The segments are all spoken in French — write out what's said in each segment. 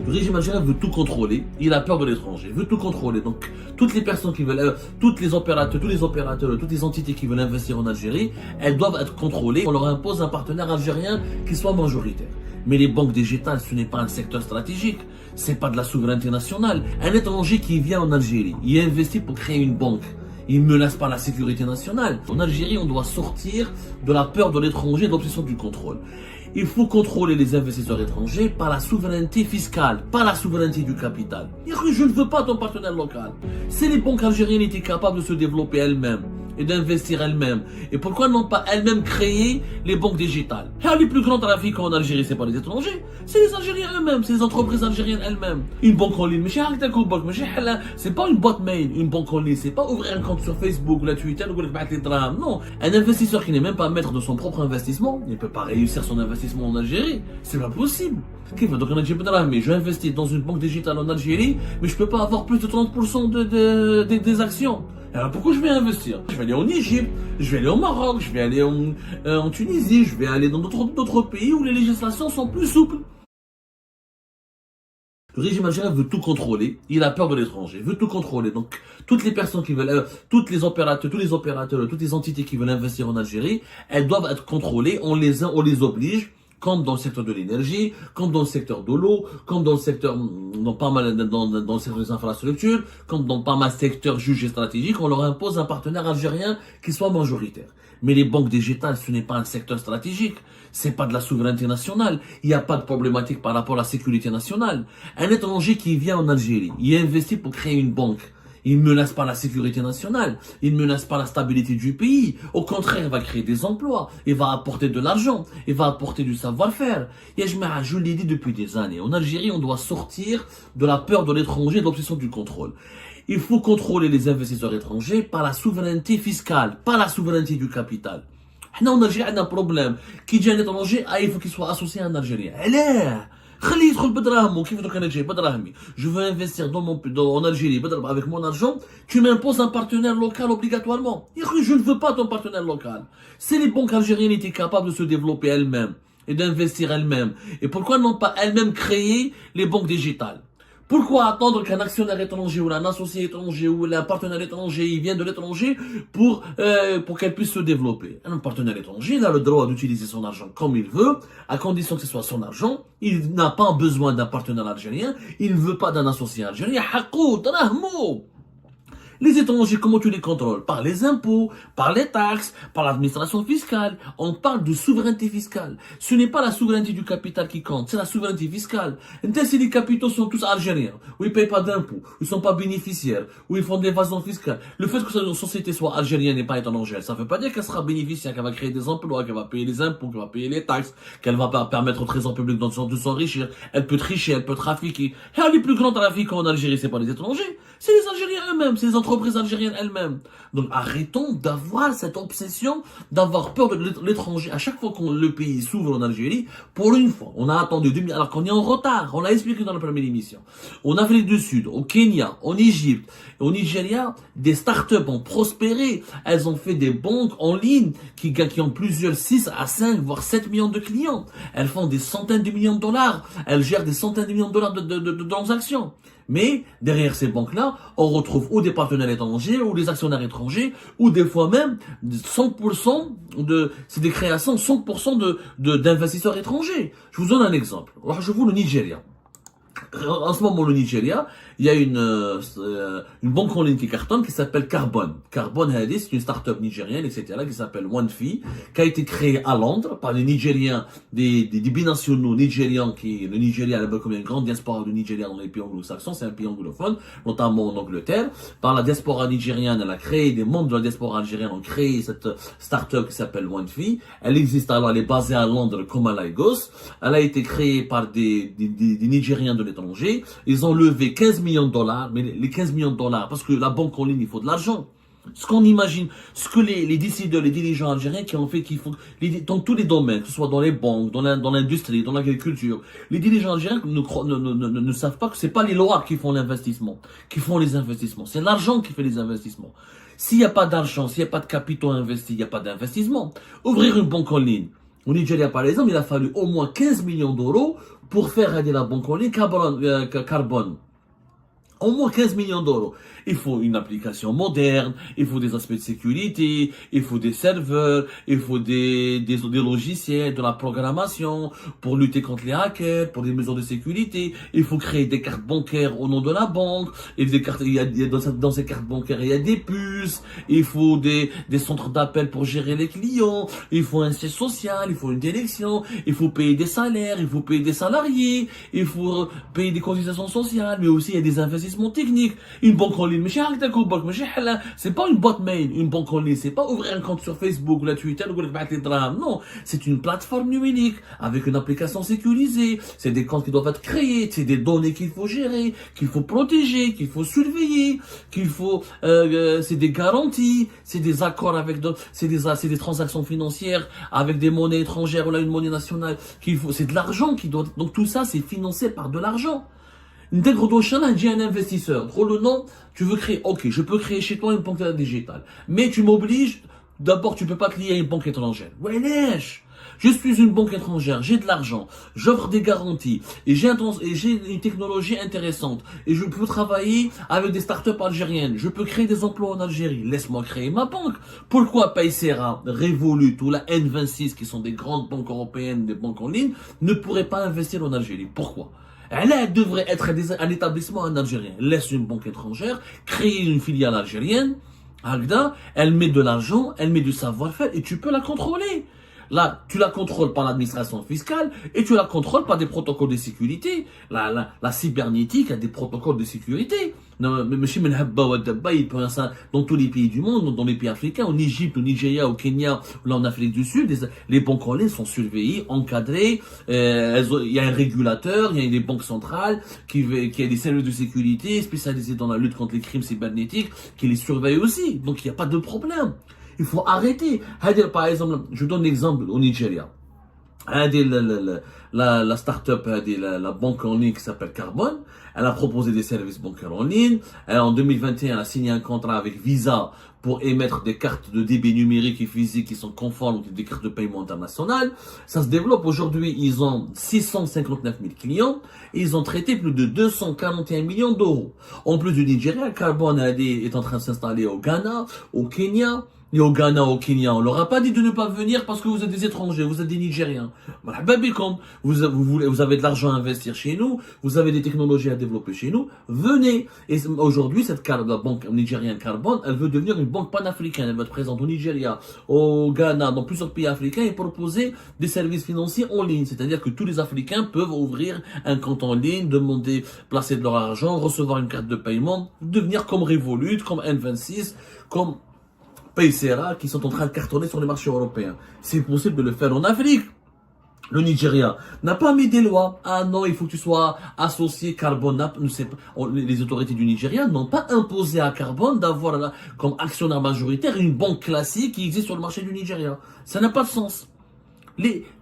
Le régime algérien veut tout contrôler, il a peur de l'étranger, veut tout contrôler. Donc toutes les personnes qui veulent, tous les opérateurs, toutes les entités qui veulent investir en Algérie, elles doivent être contrôlées. On leur impose un partenaire algérien qui soit majoritaire. Mais les banques digitales, ce n'est pas un secteur stratégique, c'est pas de la souveraineté nationale. Un étranger qui vient en Algérie, il investit pour créer une banque. Il ne menace pas la sécurité nationale. En Algérie, on doit sortir de la peur de l'étranger, de l'obsession du contrôle. Il faut contrôler les investisseurs étrangers par la souveraineté fiscale, pas la souveraineté du capital. Je ne veux pas ton partenaire local. Si les banques algériennes étaient capables de se développer elles-mêmes et d'investir elles-mêmes, et pourquoi n'ont pas elles-mêmes créé les banques digitales? Les plus grands trafiquants en Algérie, c'est pas les étrangers, c'est les Algériens eux-mêmes, c'est les entreprises algériennes elles-mêmes. Une banque en ligne, c'est pas une boîte mail, une banque en ligne, c'est pas ouvrir un compte sur Facebook ou la Twitter ou non. Un investisseur qui n'est même pas maître de son propre investissement, il ne peut pas réussir son investissement en Algérie, c'est pas possible. Je vais investir dans une banque digitale en Algérie, mais je peux pas avoir plus de 30% des actions. Alors pourquoi je vais investir? Je vais aller en Égypte, je vais aller au Maroc, je vais aller en Tunisie, je vais aller dans d'autres pays où les législations sont plus souples. Le régime algérien veut tout contrôler, il a peur de l'étranger, veut tout contrôler. Donc toutes les personnes qui veulent, tous les opérateurs, toutes les entités qui veulent investir en Algérie, elles doivent être contrôlées, on les oblige, comme dans le secteur de l'énergie, comme dans le secteur de l'eau, comme dans le secteur, dans le secteur des infrastructures, comme dans pas mal de secteurs jugés stratégiques, on leur impose un partenaire algérien qui soit majoritaire. Mais les banques digitales, ce n'est pas un secteur stratégique, c'est pas de la souveraineté nationale, il n'y a pas de problématique par rapport à la sécurité nationale. Un étranger qui vient en Algérie, il investit pour créer une banque. Il ne menace pas la sécurité nationale, il ne menace pas la stabilité du pays. Au contraire, il va créer des emplois, il va apporter de l'argent, il va apporter du savoir-faire. Je l'ai dit depuis des années, en Algérie, on doit sortir de la peur de l'étranger, de l'obsession du contrôle. Il faut contrôler les investisseurs étrangers par la souveraineté fiscale, pas la souveraineté du capital. Nous, en Algérie, on a un problème. Qui dit un étranger, il faut qu'il soit associé à un Algérien. Je veux investir en Algérie avec mon argent, tu m'imposes un partenaire local obligatoirement. Je ne veux pas ton partenaire local. Si les banques algériennes étaient capables de se développer elles-mêmes et d'investir elles-mêmes, et pourquoi n'ont pas elles-mêmes créé les banques digitales? Pourquoi attendre qu'un actionnaire étranger ou un associé étranger ou un partenaire étranger il vienne de l'étranger pour qu'elle puisse se développer? Un partenaire étranger, il a le droit d'utiliser son argent comme il veut, à condition que ce soit son argent. Il n'a pas besoin d'un partenaire algérien, il ne veut pas d'un associé algérien. Les étrangers, comment tu les contrôles? Par les impôts, par les taxes, par l'administration fiscale. On parle de souveraineté fiscale. Ce n'est pas la souveraineté du capital qui compte, c'est la souveraineté fiscale. Si les capitaux sont tous algériens, où ils ne payent pas d'impôts, où ils ne sont pas bénéficiaires, où ils font de l'évasion fiscale, le fait que cette société soit algérienne et pas étrangère, ça ne veut pas dire qu'elle sera bénéficiaire, qu'elle va créer des emplois, qu'elle va payer les impôts, qu'elle va payer les taxes, qu'elle va permettre au trésor public de s'enrichir. Elle peut tricher, elle peut trafiquer. Les plus grands trafiquants en Algérie, c'est pas les étrangers, c'est les Algériens eux-mêmes, c'est les entreprises algériennes elles-mêmes. Donc arrêtons d'avoir cette obsession, d'avoir peur de l'étranger. À chaque fois que le pays s'ouvre en Algérie, pour une fois, on a attendu 2000, alors qu'on est en retard, on l'a expliqué dans la première émission. En Afrique du Sud, au Kenya, en Égypte, au Nigeria, des startups ont prospéré. Elles ont fait des banques en ligne qui ont plusieurs 6 à 5, voire 7 millions de clients. Elles font des centaines de millions de dollars. Elles gèrent des centaines de millions de dollars de transactions. Mais derrière ces banques-là, on retrouve ou des partenaires étrangers, ou des actionnaires étrangers, ou des fois même 100% c'est des créations 100% d'investisseurs étrangers. Je vous donne un exemple. Alors, je vous le Nigeria. En ce moment, le Nigeria, il y a une banque en ligne qui cartonne qui s'appelle Carbone. Carbone, c'est une start-up nigérienne, etc., qui s'appelle OneFi, qui a été créée à Londres par les Nigériens, des binationaux nigérians le Nigeria, il y a une grande diaspora de Nigeria dans les pays anglo-saxons, c'est un pays anglophone, notamment en Angleterre. Par la diaspora nigériane, elle a créé, des membres de la diaspora algérienne ont créé cette start-up qui s'appelle OneFi. Elle existe alors, elle est basée à Londres comme à Lagos. Elle a été créée par des Nigériens de l'étranger. Ils ont levé 15 millions de dollars, mais les 15 millions de dollars, parce que la banque en ligne, il faut de l'argent. Ce qu'on imagine, ce que les décideurs, les dirigeants algériens qui font, dans tous les domaines, que ce soit dans les banques, dans l'industrie, dans l'agriculture, les dirigeants algériens ne savent pas que c'est pas les lois qui font l'investissement, qui font les investissements. C'est l'argent qui fait les investissements. S'il n'y a pas d'argent, s'il n'y a pas de capitaux investis, il n'y a pas d'investissement. Ouvrir une banque en ligne. Au Nigeria, par exemple, il a fallu au moins 15 millions d'euros pour faire aider la banque en ligne carbone. Au moins 15 millions d'euros. Il faut une application moderne, il faut des aspects de sécurité, il faut des serveurs, il faut des logiciels, de la programmation pour lutter contre les hackers, pour des mesures de sécurité. Il faut créer des cartes bancaires au nom de la banque. Et des cartes, dans ces cartes bancaires, il y a des puces. Il faut des centres d'appel pour gérer les clients. Il faut un siège social, il faut une direction. Il faut payer des salaires, il faut payer des salariés. Il faut payer des cotisations sociales, mais aussi il y a des investissements techniques. Une banque en ligne, c'est pas une boîte mail, une banque en ligne, c'est pas ouvrir un compte sur Facebook ou la Twitter ou non, c'est une plateforme numérique avec une application sécurisée, c'est des comptes qui doivent être créés, c'est des données qu'il faut gérer, qu'il faut protéger, qu'il faut surveiller, c'est des garanties, c'est des accords avec c'est des transactions financières avec des monnaies étrangères ou là une monnaie nationale c'est de l'argent donc tout ça c'est financé par de l'argent. Intègre Doshana dit un investisseur. Drôle le nom, tu veux créer, ok, je peux créer chez toi une banque digitale. Mais tu m'obliges, d'abord tu peux pas te lier à une banque étrangère. Ouais, lèche. Je suis une banque étrangère, j'ai de l'argent, j'offre des garanties, et j'ai une technologie intéressante, et je peux travailler avec des startups algériennes, je peux créer des emplois en Algérie, laisse-moi créer ma banque. Pourquoi Paysera, Revolut ou la N26, qui sont des grandes banques européennes, des banques en ligne, ne pourraient pas investir en Algérie? Pourquoi? Elle devrait être un établissement en algérien. Laisse une banque étrangère, créer une filiale algérienne, Agda, elle met de l'argent, elle met du savoir-faire et tu peux la contrôler. Là, tu la contrôles par l'administration fiscale et tu la contrôles par des protocoles de sécurité. La cybernétique a des protocoles de sécurité. Non, mais monsieur Menhabba ou Dabba, il peut ça dans tous les pays du monde, dans les pays africains, en Égypte, au Nigeria, au Kenya, ou là en Afrique du Sud, les banques en ligne sont surveillées, encadrées. Il y a un régulateur, il y a des banques centrales qui a des services de sécurité spécialisés dans la lutte contre les crimes cybernétiques, qui les surveillent aussi. Donc il n'y a pas de problème. Il faut arrêter. Par exemple, je donne l'exemple au Nigeria. La start-up, la banque en ligne qui s'appelle Carbone, elle a proposé des services bancaires en ligne. En 2021, elle a signé un contrat avec Visa pour émettre des cartes de débit numérique et physique qui sont conformes aux des cartes de paiement internationales. Ça se développe aujourd'hui. Ils ont 659 000 clients et ils ont traité plus de 241 millions d'euros. En plus du Nigeria, Carbone est en train de s'installer au Ghana, au Kenya. Et au Ghana, au Kenya, on leur a pas dit de ne pas venir parce que vous êtes des étrangers, vous êtes des Nigériens. Vous avez de l'argent à investir chez nous, vous avez des technologies à développer chez nous, venez. Et aujourd'hui, la banque nigérienne Carbone, elle veut devenir une banque panafricaine. Elle va être présente au Nigeria, au Ghana, dans plusieurs pays africains et proposer des services financiers en ligne. C'est-à-dire que tous les Africains peuvent ouvrir un compte en ligne, demander, placer de leur argent, recevoir une carte de paiement, devenir comme Revolut, comme N26, comme Paysera qui sont en train de cartonner sur les marchés européens. C'est possible de le faire en Afrique. Le Nigeria n'a pas mis des lois. Ah non, il faut que tu sois associé Carbone. Les autorités du Nigeria n'ont pas imposé à Carbone d'avoir comme actionnaire majoritaire une banque classique qui existe sur le marché du Nigeria. Ça n'a pas de sens.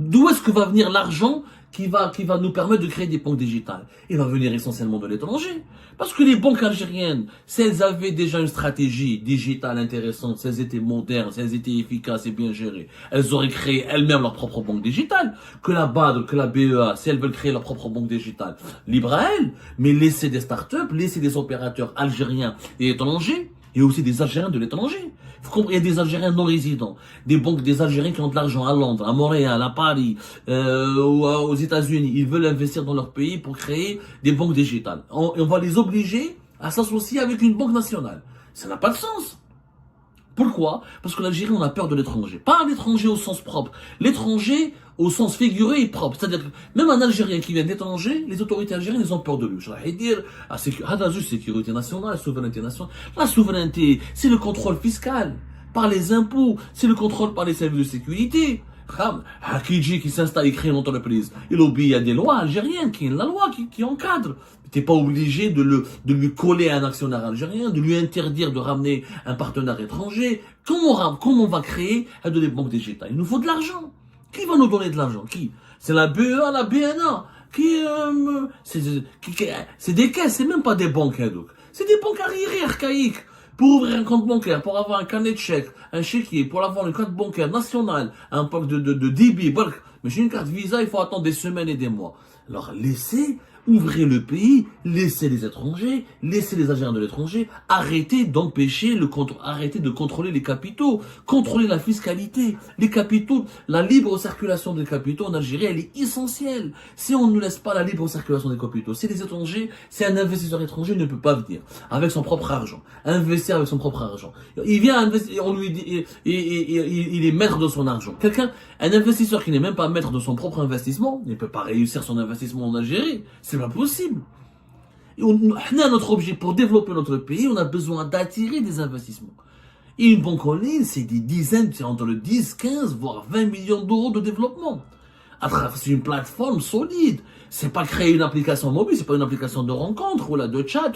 D'où est-ce que va venir l'argent qui va nous permettre de créer des banques digitales? Il va venir essentiellement de l'étranger. Parce que les banques algériennes, si elles avaient déjà une stratégie digitale intéressante, si elles étaient modernes, si elles étaient efficaces et bien gérées, elles auraient créé elles-mêmes leur propre banque digitale. Que la BAD, que la BEA, si elles veulent créer leur propre banque digitale, libre à elles, mais laisser des startups, laisser des opérateurs algériens et étrangers, et aussi des Algériens de l'étranger. Il y a des Algériens non résidents, des Algériens qui ont de l'argent à Londres, à Montréal, à Paris, ou aux États-Unis. Ils veulent investir dans leur pays pour créer des banques digitales. On va les obliger à s'associer avec une banque nationale. Ça n'a pas de sens. Pourquoi? Parce que l'Algérie, on a peur de l'étranger. Pas l'étranger au sens propre. L'étranger au sens figuré et propre. C'est-à-dire que même un Algérien qui vient d'étranger, les autorités algériennes, ils ont peur de lui. Je vais dire, sécurité nationale, souveraineté nationale. La souveraineté, c'est le contrôle fiscal par les impôts, c'est le contrôle par les services de sécurité. Hakidji qui s'installe et crée une entreprise, il obéit à des lois algériennes, la loi qui encadre. T'es pas obligé de lui coller un actionnaire algérien, de lui interdire de ramener un partenaire étranger. Comment on va créer des banques digitales? Il nous faut de l'argent. Qui va nous donner de l'argent? Qui? C'est la BEA, la BNA. C'est des caisses, c'est même pas des banques. C'est des banques arriérées, archaïques. Pour ouvrir un compte bancaire, pour avoir un carnet de chèques, un chéquier, pour avoir une carte bancaire nationale, un pack de débit, Mais j'ai une carte Visa, il faut attendre des semaines et des mois. Alors ouvrez le pays, laissez les étrangers, laissez les agents de l'étranger, arrêtez d'empêcher arrêtez de contrôler les capitaux, contrôlez la fiscalité, les capitaux, la libre circulation des capitaux en Algérie, elle est essentielle. Si on ne laisse pas la libre circulation des capitaux, si les étrangers, si un investisseur étranger ne peut pas venir avec son propre argent, investir avec son propre argent, il vient investir, on lui dit, il est maître de son argent. Un investisseur qui n'est même pas maître de son propre investissement, ne peut pas réussir son investissement en Algérie. C'est pas possible. Et notre objet pour développer notre pays, on a besoin d'attirer des investissements. Et une banque en ligne, c'est des dizaines, c'est entre le 10, 15, voire 20 millions d'euros de développement. C'est une plateforme solide. C'est pas créer une application mobile, c'est pas une application de rencontre, ou là, de chat,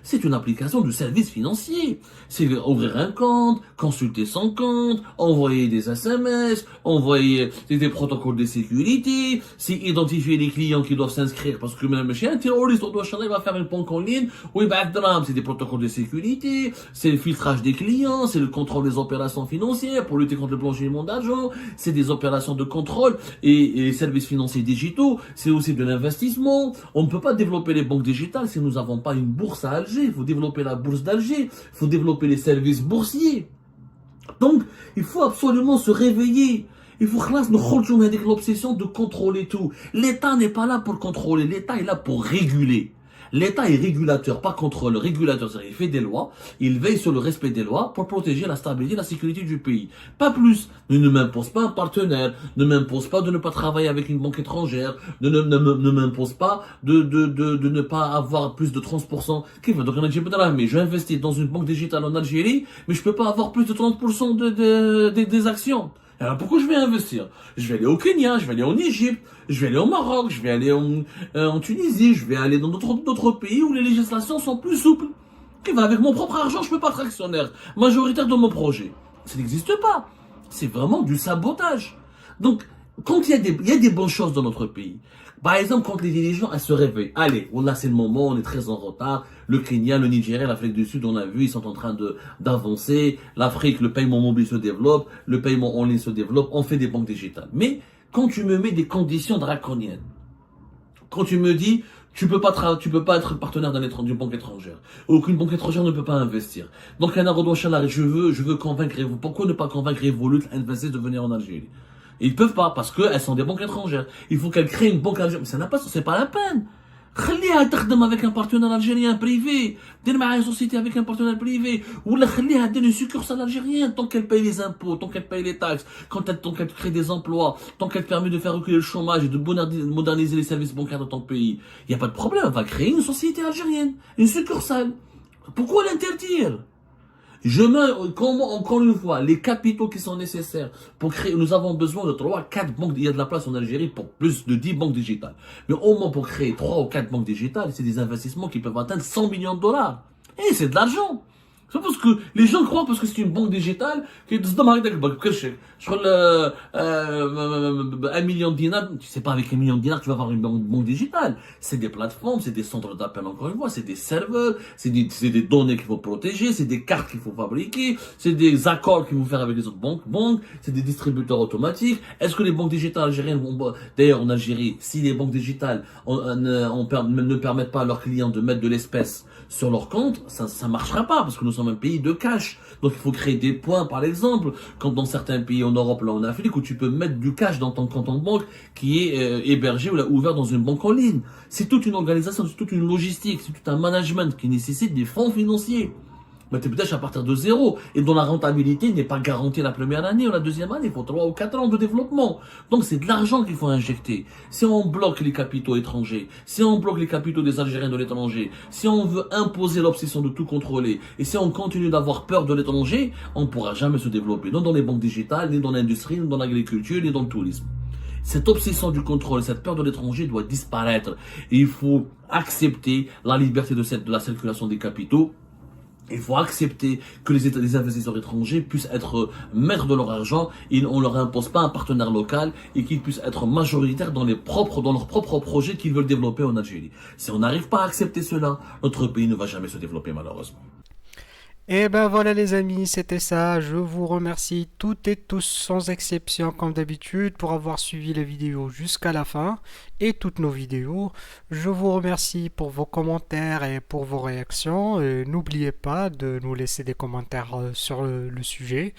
c'est une application de service financier. C'est ouvrir un compte, consulter son compte, envoyer des SMS, envoyer des protocoles de sécurité, c'est identifier les clients qui doivent s'inscrire, parce que même un terroriste, il va faire une banque en ligne, oui, c'est des protocoles de sécurité, c'est le filtrage des clients, c'est le contrôle des opérations financières pour lutter contre le blanchiment d'argent, c'est des opérations de contrôle et les services financiers digitaux, c'est aussi de l'investissement. On ne peut pas développer les banques digitales si nous n'avons pas une bourse à Alger. Il faut développer la bourse d'Alger. Il faut développer les services boursiers. Donc, il faut absolument se réveiller. Il faut nous avec l'obsession de contrôler tout. L'État n'est pas là pour contrôler. L'État est là pour réguler. L'État est régulateur, pas contrôleur. Régulateur, c'est-à-dire il fait des lois, il veille sur le respect des lois pour protéger la stabilité et la sécurité du pays. Pas plus. Ne m'impose pas un partenaire, ne m'impose pas de ne pas travailler avec une banque étrangère, ne m'impose pas de ne pas avoir plus de 30%. Donc on a dit, mais je investis dans une banque digitale en Algérie, mais je peux pas avoir plus de 30% des actions. Alors pourquoi je vais investir? Je vais aller au Kenya, je vais aller en Égypte, je vais aller au Maroc, je vais aller en Tunisie, je vais aller dans d'autres pays où les législations sont plus souples. Avec mon propre argent, je peux pas être actionnaire majoritaire de mon projet. Ça n'existe pas. C'est vraiment du sabotage. Donc, quand il y a des bonnes choses dans notre pays, par exemple, quand les dirigeants se réveillent, allez, là c'est le moment, on est très en retard, le Kenya, le Nigeria, l'Afrique du Sud, on a vu, ils sont en train d'avancer, l'Afrique, le paiement mobile se développe, le paiement en ligne se développe, on fait des banques digitales. Mais, quand tu me mets des conditions draconiennes, quand tu me dis, tu peux pas être partenaire d'une banque étrangère. Aucune banque étrangère ne peut pas investir. Donc, je veux convaincre vous. Pourquoi ne pas convaincre Revolut Investir de venir en Algérie? Ils peuvent pas, parce qu'elles sont des banques étrangères. Il faut qu'elles créent une banque algérienne. Mais c'est pas la peine. خليها تخدم avec un partenaire algérien privé. دير معها une société avec un partenaire privé. ولا خليها دير une succursale algérienne tant qu'elle paye les impôts, tant qu'elle paye les taxes, tant qu'elle crée des emplois, tant qu'elle permet de faire reculer le chômage et de moderniser les services bancaires de ton pays. Il n'y a pas de problème. On va créer une société algérienne, une succursale. Pourquoi l'interdire? Encore une fois, les capitaux qui sont nécessaires pour créer, nous avons besoin de 3, 4 banques, il y a de la place en Algérie pour plus de 10 banques digitales. Mais au moins pour créer 3 ou 4 banques digitales, c'est des investissements qui peuvent atteindre 100 millions de dollars. Et c'est de l'argent. C'est parce que les gens croient parce que c'est une banque digitale que je crois 1 million de dinars, tu sais pas avec 1 million de dinars tu vas avoir une banque digitale. C'est des plateformes, c'est des centres d'appel encore une fois, c'est des serveurs, c'est des données qu'il faut protéger, c'est des cartes qu'il faut fabriquer, c'est des accords qu'il faut faire avec les autres banques, c'est des distributeurs automatiques. Est-ce que les banques digitales algériennes vont, d'ailleurs en Algérie, si les banques digitales ne permettent pas à leurs clients de mettre de l'espèce sur leur compte, ça marchera pas parce que nous sommes un pays de cash. Donc il faut créer des points, par exemple, comme dans certains pays en Europe, là en Afrique, où tu peux mettre du cash dans ton compte en banque qui est hébergé ou là, ouvert dans une banque en ligne. C'est toute une organisation, c'est toute une logistique, c'est tout un management qui nécessite des fonds financiers. Mais tu peut-être à partir de zéro et dont la rentabilité n'est pas garantie la première année ou la deuxième année. Il faut 3 ou 4 ans de développement. Donc c'est de l'argent qu'il faut injecter. Si on bloque les capitaux étrangers, si on bloque les capitaux des Algériens de l'étranger, si on veut imposer l'obsession de tout contrôler et si on continue d'avoir peur de l'étranger, on ne pourra jamais se développer. Non dans les banques digitales, ni dans l'industrie, ni dans l'agriculture, ni dans le tourisme. Cette obsession du contrôle, cette peur de l'étranger doit disparaître. Et il faut accepter la liberté de la circulation des capitaux. Il faut accepter que les investisseurs étrangers puissent être maîtres de leur argent et on ne leur impose pas un partenaire local et qu'ils puissent être majoritaires dans leurs propres projets qu'ils veulent développer en Algérie. Si on n'arrive pas à accepter cela, notre pays ne va jamais se développer malheureusement. Et ben voilà les amis, c'était ça. Je vous remercie toutes et tous sans exception comme d'habitude pour avoir suivi la vidéo jusqu'à la fin et toutes nos vidéos. Je vous remercie pour vos commentaires et pour vos réactions. Et n'oubliez pas de nous laisser des commentaires sur le sujet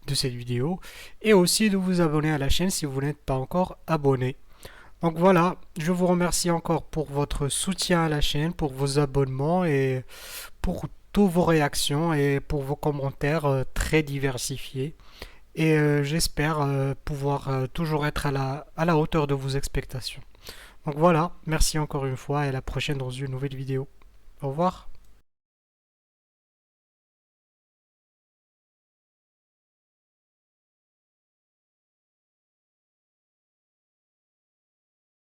de cette vidéo et aussi de vous abonner à la chaîne si vous n'êtes pas encore abonné. Donc voilà, je vous remercie encore pour votre soutien à la chaîne, pour vos abonnements et pour toutes vos réactions et pour vos commentaires très diversifiés. Et j'espère pouvoir toujours être à la hauteur de vos expectations. Donc voilà, merci encore une fois et à la prochaine dans une nouvelle vidéo. Au revoir.